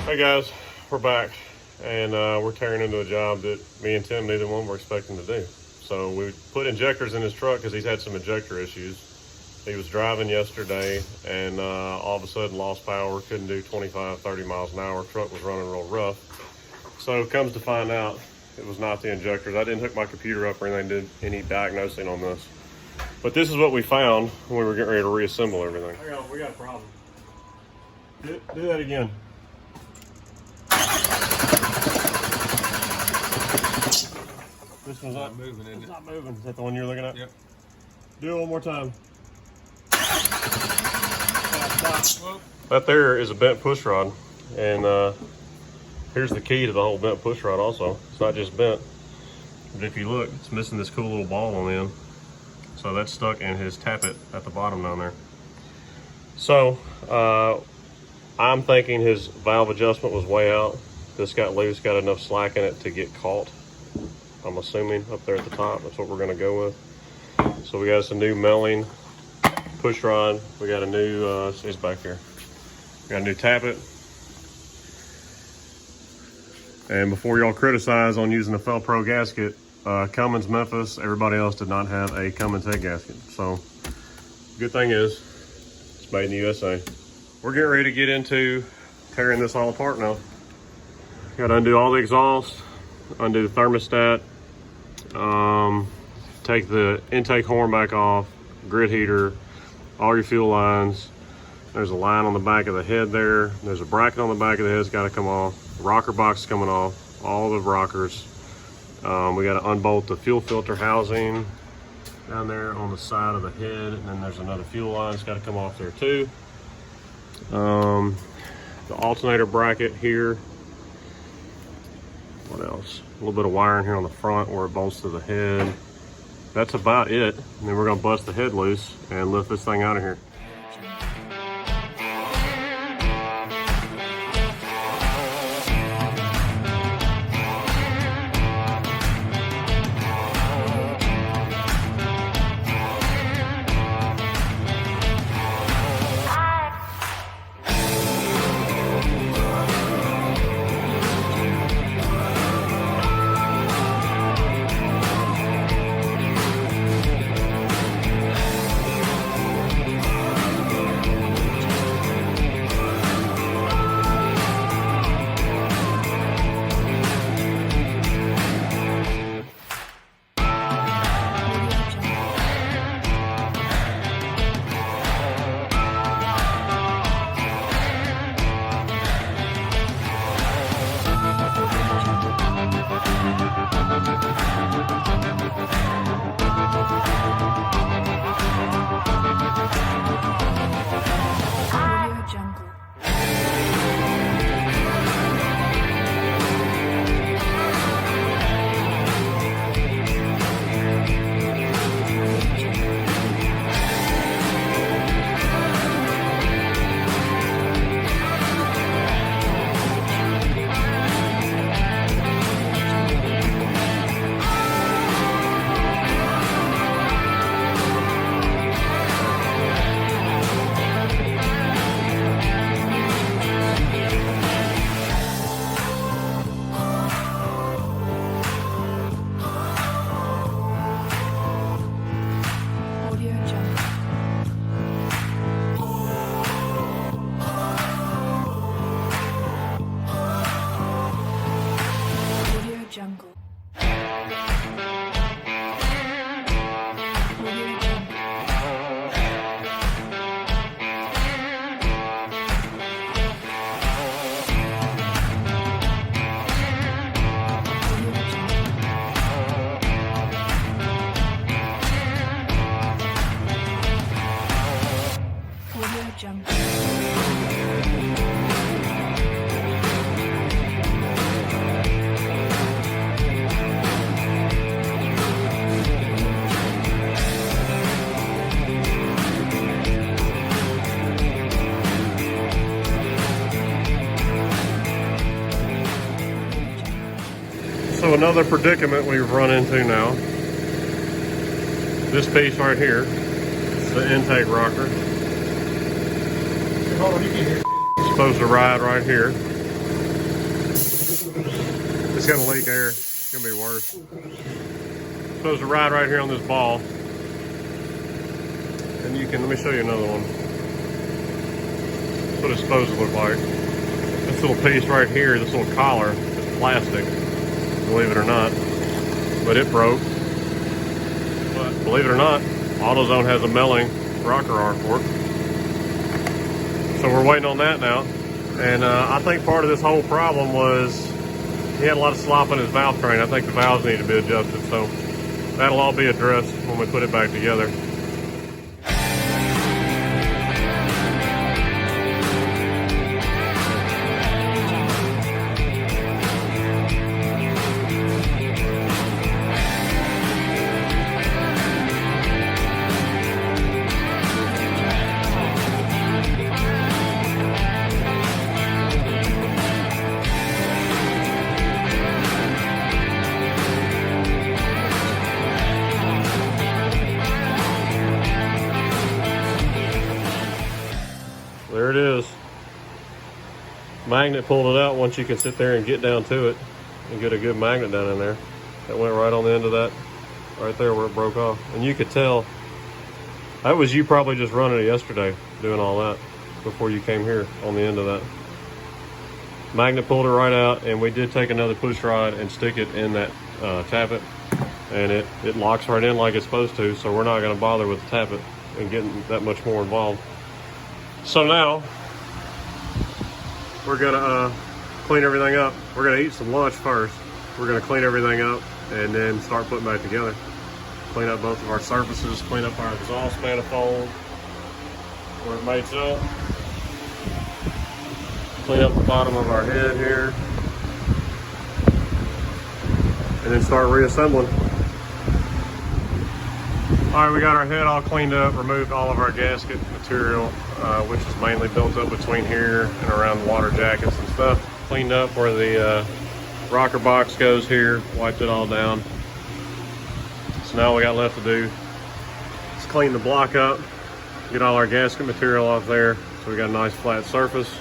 Hey guys, we're back, and we're tearing into a job that me and Tim, neither one were expecting to do. So we put injectors in his truck because he's had some injector issues. He was driving yesterday and all of a sudden lost power, couldn't do 25, 30 miles an hour. Truck was running real rough. So comes to find out it was not the injectors. I didn't hook my computer up or anything, did any diagnosing on this. But this is what we found when we were getting ready to reassemble everything. Hang on, we got a problem. Do that again. This one's not moving, is it? It's not moving. Is that the one you're looking at? Yep. Do it one more time. That there is a bent push rod, and here's the key to the whole bent push rod also. It's not just bent, but if you look, it's missing this cool little ball on the end. So that's stuck in his tappet at the bottom down there. So I'm thinking his valve adjustment was way out. This got loose, got enough slack in it to get caught. I'm assuming up there at the top, that's what we're gonna go with. So we got us a new milling push rod. We got a new, it's back here. We got a new tappet. And before y'all criticize on using a Fel-Pro gasket, Cummins, Memphis, everybody else did not have a Cummins head gasket. So good thing is, it's made in the USA. We're getting ready to get into tearing this all apart now. Got to undo all the exhaust, undo the thermostat, take the intake horn back off, grid heater, all your fuel lines. There's a line on the back of the head there. There's a bracket on the back of the head that's got to come off. The rocker box is coming off, all the rockers. We got to unbolt the fuel filter housing down there on the side of the head, and then there's another fuel line that's got to come off there too. The alternator bracket here. What else? A little bit of wiring here on the front where it bolts to the head. That's about it. And then we're gonna bust the head loose and lift this thing out of here. So another predicament we've run into now. This piece right here, it's the intake rocker. Hold on, you can hear. It's supposed to ride right here. It's gonna leak air. It's gonna be worse. Supposed to ride right here on this ball. And you can, let me show you another one. That's what it's supposed to look like. This little piece right here, this little collar, is plastic, believe it or not. But it broke. But believe it or not, AutoZone has a milling rocker arm for it. So we're waiting on that now. And I think part of this whole problem was he had a lot of slop in his valve train. I think the valves need to be adjusted. So that'll all be addressed when we put it back together. There it is. Magnet pulled it out once you can sit there and get down to it and get a good magnet down in there. That went right on the end of that, right there where it broke off. And you could tell, that was you probably just running it yesterday, doing all that before you came here on the end of that. Magnet pulled it right out, and we did take another push rod and stick it in that tappet, and it locks right in like it's supposed to, so we're not gonna bother with the tappet and getting that much more involved. So now, we're gonna clean everything up. We're gonna eat some lunch first. We're gonna clean everything up and then start putting back together. Clean up both of our surfaces, clean up our exhaust manifold where it mates up. Clean up the bottom of our head here. And then start reassembling. All right, we got our head all cleaned up, removed all of our gasket material, which is mainly built up between here and around the water jackets and stuff. Cleaned up where the rocker box goes here, wiped it all down. So now all we got left to do is clean the block up, get all our gasket material off there. So we got a nice flat surface.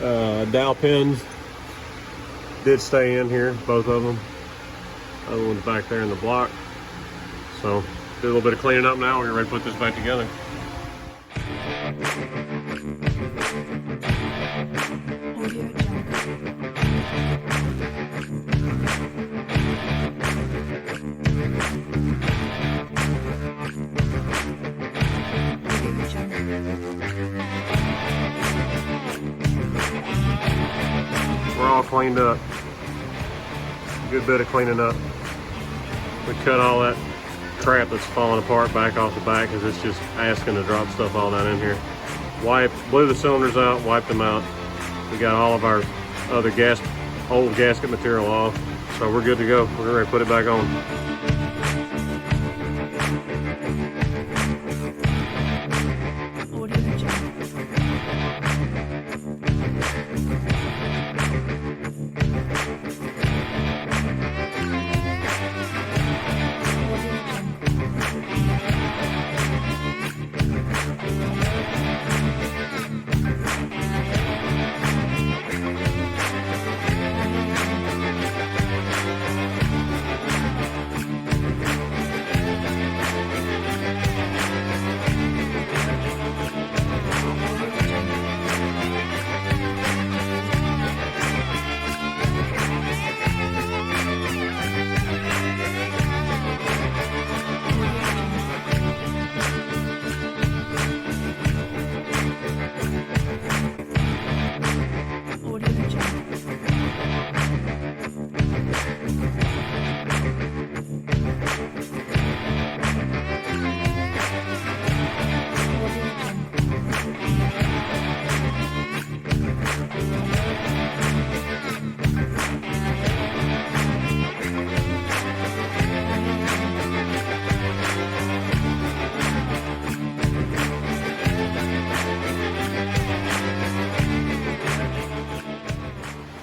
Dowel pins did stay in here, both of them. Other one's back there in the block. So do a little bit of cleaning up now. We're ready to put this back together. We're all cleaned up. Good bit of cleaning up. We cut all that crap that's falling apart back off the back because it's just asking to drop stuff all down in here. Blew the cylinders out, wiped them out. We got all of our other old gasket material off. So we're good to go. We're ready to put it back on.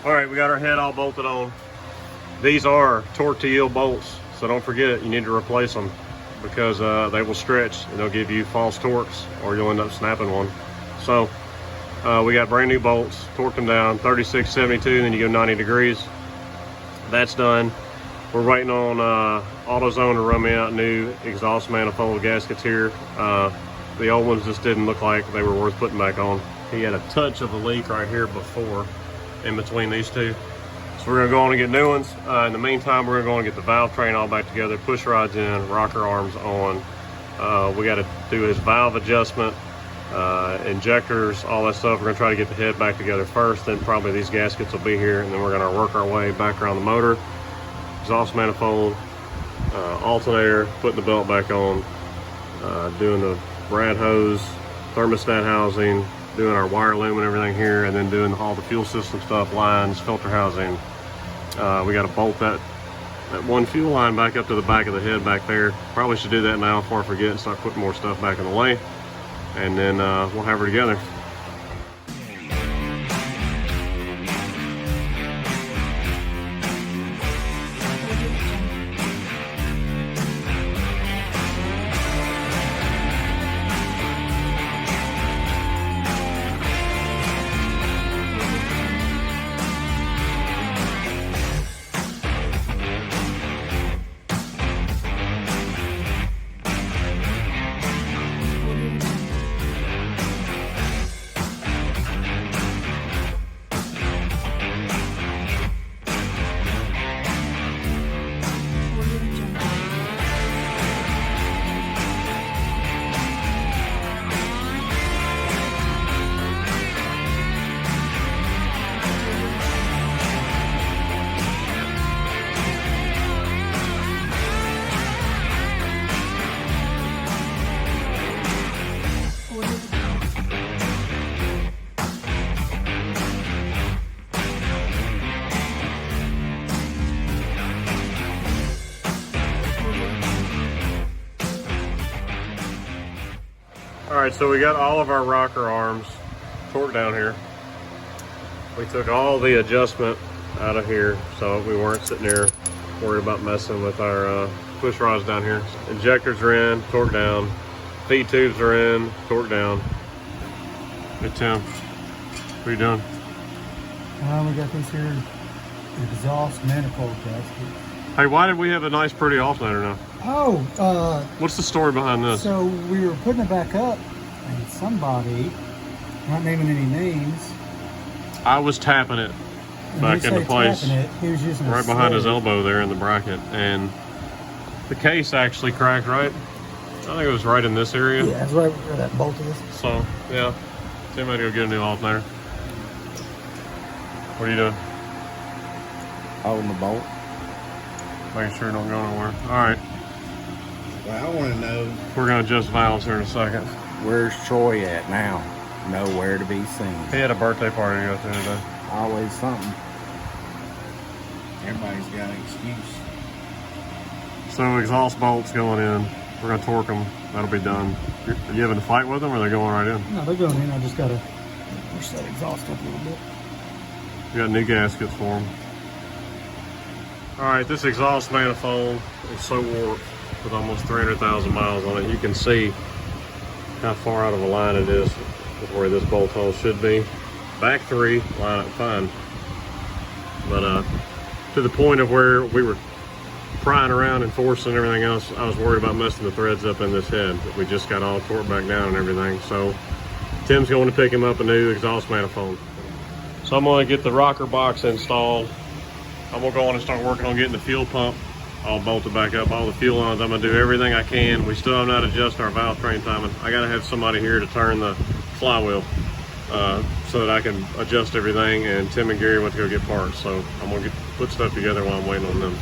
All right, we got our head all bolted on. These are torque to yield bolts, so don't forget you need to replace them because they will stretch and they'll give you false torques or you'll end up snapping one. So we got brand new bolts, torqued them down, 36, 72, and then you go 90 degrees. That's done. We're waiting on AutoZone to run me out new exhaust manifold gaskets here. The old ones just didn't look like they were worth putting back on. He had a touch of a leak right here before, in between these two. So we're gonna go on and get new ones. In the meantime, we're gonna go and get the valve train all back together, push rods in, rocker arms on. We gotta do his valve adjustment, injectors, all that stuff. We're gonna try to get the head back together first, then probably these gaskets will be here, and then we're gonna work our way back around the motor, exhaust manifold, alternator, putting the belt back on, doing the brad hose, thermostat housing, doing our wire loom and everything here, and then doing all the fuel system stuff, lines, filter housing. We got to bolt that one fuel line back up to the back of the head back there. Probably should do that now before I forget and start putting more stuff back in the way, and then we'll have her together. Alright, so we got all of our rocker arms torqued down here. We took all the adjustment out of here so we weren't sitting there worried about messing with our push rods down here. Injectors are in, torqued down. Feed tubes are in, torqued down. Hey Tim, what are you doing? We got this here exhaust manifold gasket. Hey, why did we have a nice pretty alternator now? Oh, what's the story behind this? So we were putting it back up and somebody, not naming any names, I was tapping it back into place he was using right behind his elbow there in the bracket, and the case actually cracked right. I think it was right in this area. Yeah, it's right where that bolt is. So yeah, Tim had to go get a new alternator. What are you doing? Holding the bolt. Making sure it don't go nowhere. All right. Well, I want to know. We're gonna adjust valves here in a second. Where's Troy at now? Nowhere to be seen. He had a birthday party to go to today. Always something. Everybody's got an excuse. So exhaust bolts going in. We're gonna torque them. That'll be done. Are you having to fight with them, or are they going right in? No, they're going in. I just gotta push that exhaust up a little bit. We got new gaskets for them. All right, this exhaust manifold is so warped with almost 300,000 miles on it. You can see how far out of a line it is with where this bolt hole should be. Back three line up fine, but to the point of where we were prying around and forcing everything else, I was worried about messing the threads up in this head. We just got all torqued back down and everything. So Tim's going to pick him up a new exhaust manifold. So I'm going to get the rocker box installed. I'm gonna go on and start working on getting the fuel pump all bolted back up, all the fuel lines. I'm gonna do everything I can. We still have not adjusted our valve train timing. I gotta have somebody here to turn the flywheel so that I can adjust everything, and Tim and Gary went to go get parts. So I'm gonna put stuff together while I'm waiting on them.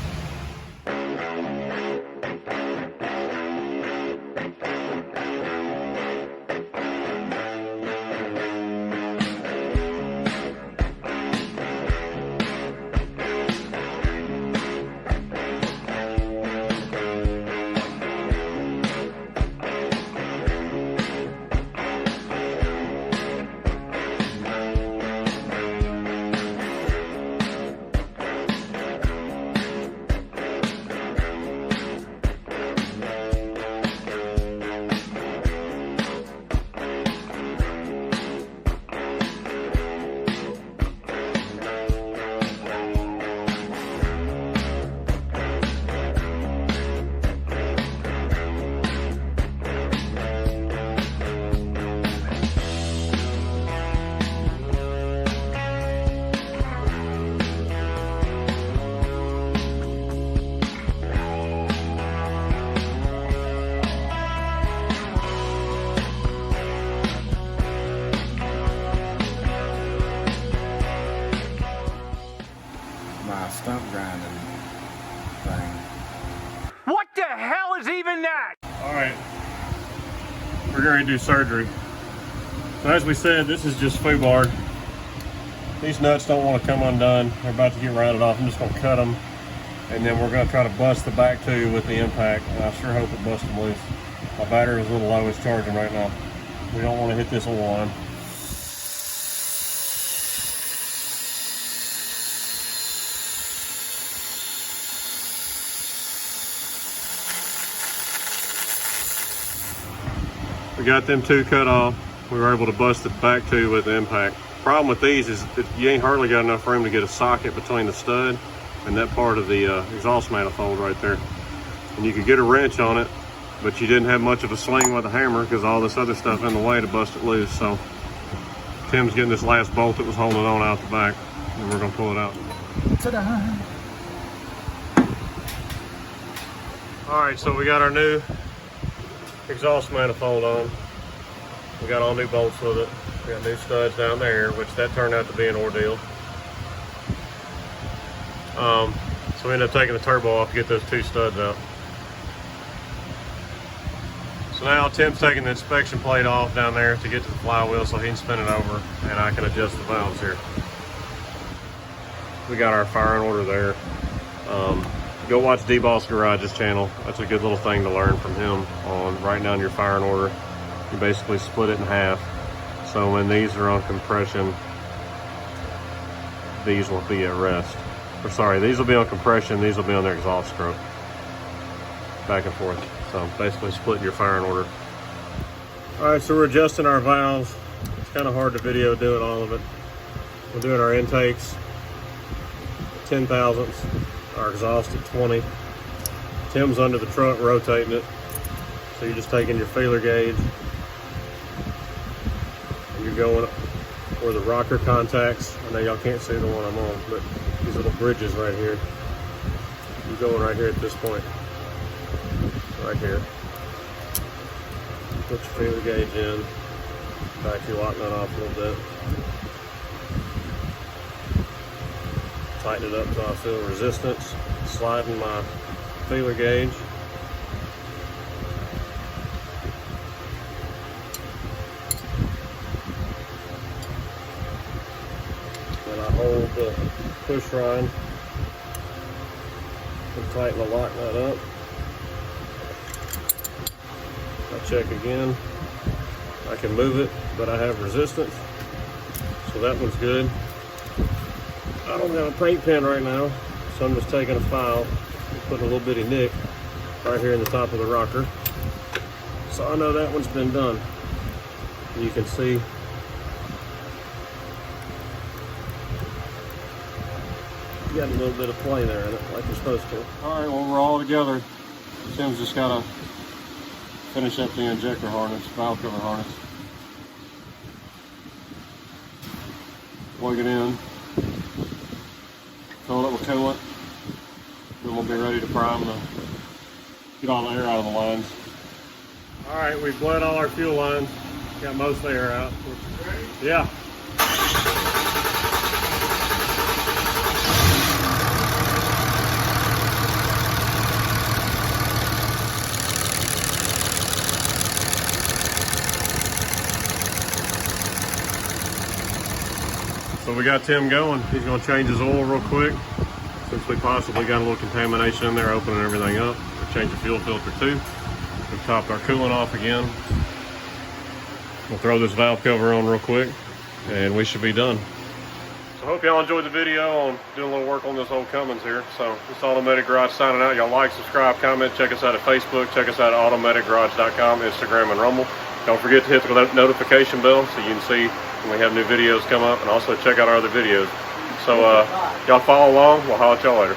we're going to do surgery. So as we said, this is just foobar. These nuts don't want to come undone. They're about to get rounded off. I'm just going to cut them, and then we're going to try to bust the back tube with the impact. And I sure hope it busts them loose. My battery is a little low. It's charging right now. We don't want to hit this oil line. We got them two cut off. We were able to bust the back tube with the impact. Problem with these is that you ain't hardly got enough room to get a socket between the stud and that part of the exhaust manifold right there. And you could get a wrench on it, but you didn't have much of a sling with a hammer because all this other stuff in the way to bust it loose. So Tim's getting this last bolt that was holding it on out the back, and we're gonna pull it out. Ta-da! All right, so we got our new exhaust manifold on. We got all new bolts with it. We got new studs down there, which that turned out to be an ordeal. So we ended up taking the turbo off to get those two studs out. So now Tim's taking the inspection plate off down there to get to the flywheel so he can spin it over and I can adjust the valves here. We got our fire in order there. Go watch D-Boss Garage's channel. That's a good little thing to learn from him on writing down your fire in order. You basically split it in half. So when these are on compression, these will be at rest. Or sorry, these will be on compression, these will be on their exhaust stroke. Back and forth. So basically splitting your fire in order. All right, so we're adjusting our valves. It's kind of hard to video doing all of it. We're doing our intakes 10 thousandths, our exhaust at 20. Tim's under the truck rotating it. So you're just taking your feeler gauge and you're going where the rocker contacts. I know y'all can't see the one I'm on, but these little bridges right here. You're going right here at this point. Right here. Put your feeler gauge in. Back your lock nut off a little bit. Tighten it up so I feel resistance. Sliding my feeler gauge. Then I hold the push rod and tighten the lock nut up. I check again. I can move it, but I have resistance. So that one's good. I don't have a paint pen right now, so I'm just taking a file and putting a little bitty nick right here in the top of the rocker. So I know that one's been done. You can see you got a little bit of play there in it, like you're supposed to. All right, well, we're all together. Tim's just got to finish up the injector harness, valve cover harness. Plug it in. Fill it with coolant. Then we'll be ready to prime to get all the air out of the lines. All right, we've bled all our fuel lines. Got most of the air out. Yeah. So we got Tim going. He's going to change his oil real quick since we possibly got a little contamination in there, opening everything up. We'll change the fuel filter too. We've topped our coolant off again. We'll throw this valve cover on real quick and we should be done. So I hope y'all enjoyed the video on doing a little work on this old Cummins here. So this Automatic Garage signing out. Y'all like, subscribe, comment, check us out at Facebook, check us out at automaticgarage.com, Instagram, and Rumble. Don't forget to hit the notification bell so you can see when we have new videos come up, and also check out our other videos. So y'all follow along. We'll holler at y'all later.